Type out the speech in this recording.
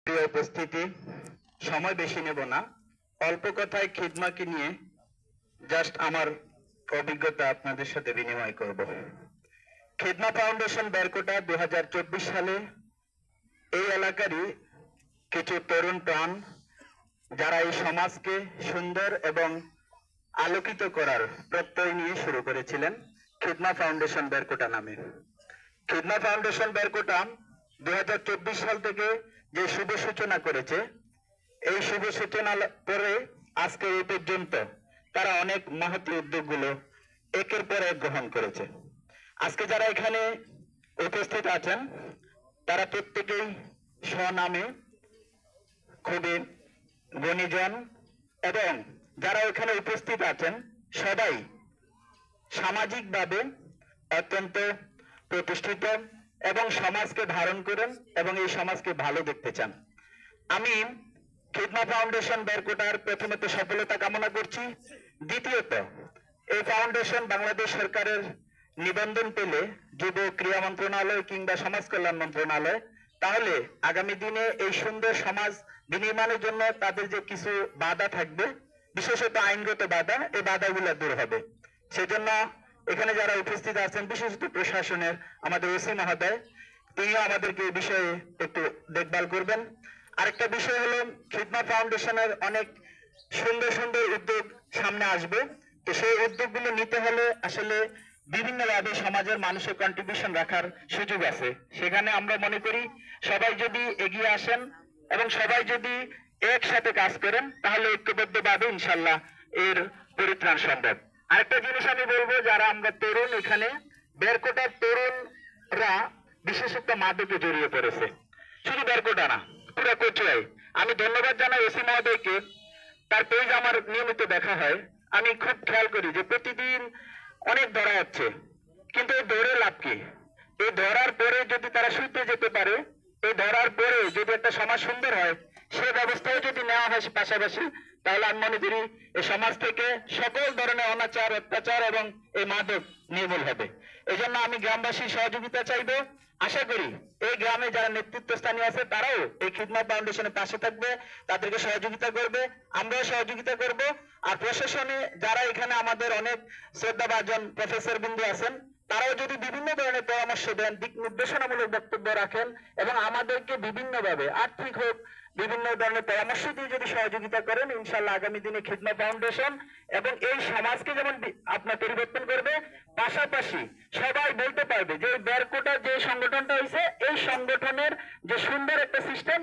প্রিয় উপস্থিতি, সময় বেশি নেব না, অল্প কথায় খিদমাকে নিয়ে জাস্ট আমার অভিজ্ঞতা আপনাদের সাথে বিনিময় করব। খিদমা ফাউন্ডেশন বেরকোটা 2024 সালে এই এলাকারই কিছু তরুণ প্রাণ যারা এই সমাজকে সুন্দর এবং আলোকিত করার প্রত্যয় নিয়ে শুরু করেছিলেন খিদমা ফাউন্ডেশন বেরকোটা নামে। খিদমা ফাউন্ডেশন বেরকোটা 2024 সাল থেকে যে শুভ সূচনা করেছে, এই শুভ সূচনা পরে আজকে এই পর্যন্ত তারা অনেক মহৎ উদ্যোগগুলো একের পর এক গ্রহণ করেছে। আজকে যারা এখানে উপস্থিত আছেন তারা প্রত্যেকেই স্বনামে খুবই গুণীজন এবং যারা এখানে উপস্থিত আছেন সবাই সামাজিকভাবে অত্যন্ত প্রতিষ্ঠিত এবং সমাজকে ধারণ করেন এবং এই সমাজকে ভালো দেখতে চান। আমি খিদমা ফাউন্ডেশন বেরকোটার প্রথমত সফলতা কামনা করছি। দ্বিতীয়ত, এই ফাউন্ডেশন বাংলাদেশ সরকারের নিবন্ধন পেলে যুব ক্রীড়া মন্ত্রণালয় কিংবা সমাজ কল্যাণ মন্ত্রণালয়, তাহলে আগামী দিনে এই সুন্দর সমাজ বিনির্মাণের জন্য তাদের যে কিছু বাধা থাকবে, বিশেষত আইনগত বাধা, এই বাধাগুলো দূর হবে। সেজন্য এখানে যারা উপস্থিত আছেন, বিশেষত প্রশাসনের আমাদের ওসি মহোদয়, তিনিও আমাদেরকে এই বিষয়ে একটু দেখভাল করবেন। আরেকটা বিষয় হলো, খিদমা ফাউন্ডেশনের অনেক সুন্দর সুন্দর উদ্যোগ সামনে আসবে। তো সেই উদ্যোগগুলো নিতে হলে আসলে বিভিন্নভাবে সমাজের মানুষের কন্ট্রিবিউশন রাখার সুযোগ আছে। সেখানে আমরা মনে করি সবাই যদি এগিয়ে আসেন এবং সবাই যদি একসাথে কাজ করেন, তাহলে ঐক্যবদ্ধভাবে ইনশাল্লাহ এর পরিত্রাণ সম্ভব। আরেকটা জিনিস আমি বলবো, যারা আমরা তরুণ, এখানে বেরকোটার তরুণরা বিশেষত মাদকে জড়িয়ে পড়েছে। শুধু বেরকোটা না, পুরো কচুয়ায়। আমি ধন্যবাদ জানাই ওসি মহোদয়কে, তার পেজ আমার নিয়মিত দেখা হয়। আমি খুব খেয়াল করি যে প্রতিদিন অনেক ধরা হচ্ছে, কিন্তু এই ধরে লাভ কি? এই ধরার পরে যদি তারা শুতে যেতে পারে, এই ধরার পরে যদি একটা সমাজ সুন্দর হয়, সে ব্যবস্থাও যদি নেওয়া হয় পাশাপাশি, তাহলে আমি মনে করি এই সমাজ থেকে সকল ধরনের অনাচার, অত্যাচার এবং এই মাদক নির্মূল হবে। এই জন্য আমি গ্রামবাসীর সহযোগিতা চাইবো। আশা করি এই গ্রামে যারা নেতৃত্বস্থানীয় আছে তারাও এই খিদমা ফাউন্ডেশনের পাশে থাকবে, তাদেরকে সহযোগিতা করবে, আমরাও সহযোগিতা করব। আর প্রশাসনে যারা এখানে আমাদের অনেক শ্রদ্ধাভাজন প্রফেসর বিন্দু আছেন, তারাও যদি বিভিন্ন ধরনের পরামর্শ দেন, দিক নির্দেশনামূলক বক্তব্য রাখেন এবং আমাদেরকে বিভিন্নভাবে আর্থিক হোক, বিভিন্ন ধরনের পরামর্শ দিয়ে যদি সহযোগিতা করেন, ইনশাল্লাহ আগামী দিনে খিদমা ফাউন্ডেশন এবং এই সমাজকে যেমন আপনার পরিবর্তন করবে, পাশাপাশি সবাই বলতে পারবে যে বেরকোটার যে সংগঠনটা হয়েছে, এই সংগঠনের যে সুন্দর একটা সিস্টেম,